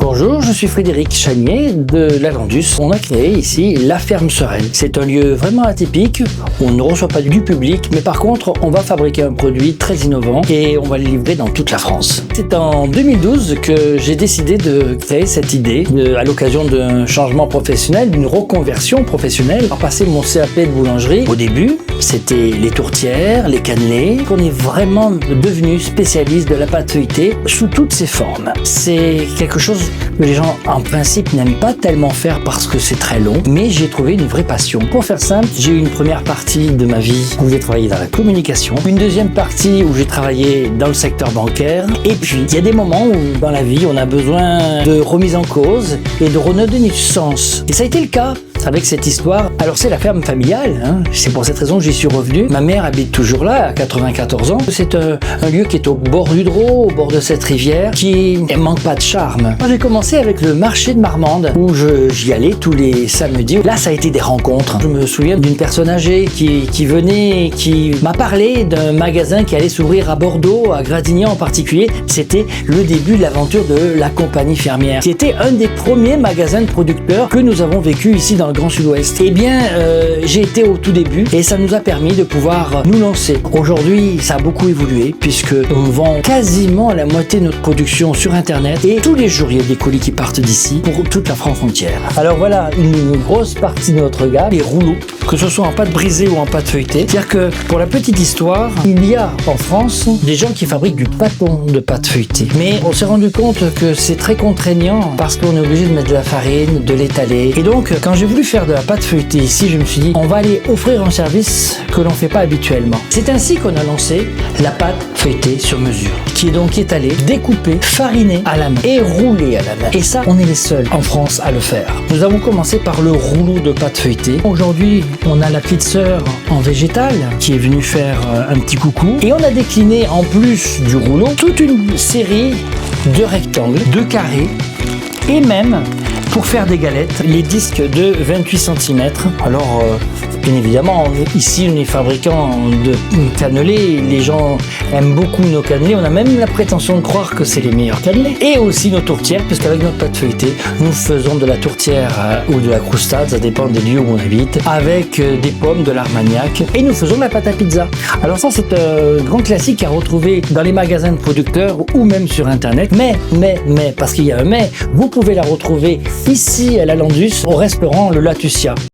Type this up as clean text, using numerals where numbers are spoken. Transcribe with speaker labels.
Speaker 1: Bonjour, je suis Frédéric Chagnier de la Landus. On a créé ici la ferme sereine. C'est un lieu vraiment atypique. On ne reçoit pas du public, mais par contre, on va fabriquer un produit très innovant et on va le livrer dans toute la France. C'est en 2012 que j'ai décidé de créer cette idée à l'occasion d'un changement professionnel, d'une reconversion professionnelle. Par passer mon CAP de boulangerie, au début, c'était les tourtières, les cannelés. On est vraiment devenu spécialiste de la pâte feuilletée sous toutes ses formes. C'est quelque chose que les gens, en principe, n'aiment pas tellement faire parce que c'est très long, mais j'ai trouvé une vraie passion. Pour faire simple, j'ai eu une première partie de ma vie où j'ai travaillé dans la communication, une deuxième partie où j'ai travaillé dans le secteur bancaire, et puis il y a des moments où dans la vie on a besoin de remise en cause et de redonner du sens. Et ça a été le cas avec cette histoire. Alors c'est la ferme familiale, c'est pour cette raison que j'y suis revenu. Ma mère habite toujours là, à 94 ans. C'est un lieu qui est au bord du Drô, au bord de cette rivière, qui ne manque pas de charme. Moi j'ai commencé avec le marché de Marmande, où j'y allais tous les samedis. Là ça a été des rencontres. Je me souviens d'une personne âgée qui venait, qui m'a parlé d'un magasin qui allait s'ouvrir à Bordeaux, à Gradignan en particulier. C'était le début de l'aventure de la compagnie fermière. C'était un des premiers magasins de producteurs que nous avons vécu ici dans le Grand Sud-Ouest. Eh bien, j'ai été au tout début et ça nous a permis de pouvoir nous lancer. Aujourd'hui, ça a beaucoup évolué puisque on vend quasiment la moitié de notre production sur Internet et tous les jours, il y a des colis qui partent d'ici pour toute la France entière. Alors voilà, une grosse partie de notre gamme, les rouleaux, que ce soit en pâte brisée ou en pâte feuilletée. C'est-à-dire que, pour la petite histoire, il y a en France des gens qui fabriquent du pâton de pâte feuilletée. Mais on s'est rendu compte que c'est très contraignant parce qu'on est obligé de mettre de la farine, de l'étaler. Et donc, quand j'ai voulu faire de la pâte feuilletée ici, je me suis dit, on va aller offrir un service que l'on ne fait pas habituellement. C'est ainsi qu'on a lancé la pâte feuilletée sur mesure, qui est donc étalée, découpée, farinée à la main et roulée à la main. Et ça, on est les seuls en France à le faire. Nous avons commencé par le rouleau de pâte feuilletée. Aujourd'hui, on a la petite sœur en végétal qui est venue faire un petit coucou. Et on a décliné, en plus du rouleau, toute une série de rectangles, de carrés et même, pour faire des galettes, les disques de 28 cm. Alors, bien évidemment, ici, on est fabricant de cannelés. Les gens aiment beaucoup nos cannelés. On a même la prétention de croire que c'est les meilleurs cannelés. Et aussi nos tourtières, parce qu'avec notre pâte feuilletée, nous faisons de la tourtière ou de la croustade, ça dépend des lieux où on habite, avec des pommes, de l'armagnac. Et nous faisons de la pâte à pizza. Alors ça, c'est un grand classique à retrouver dans les magasins de producteurs ou même sur Internet. Mais, parce qu'il y a un mais, vous pouvez la retrouver ici à la Landus, au restaurant Le Latucia.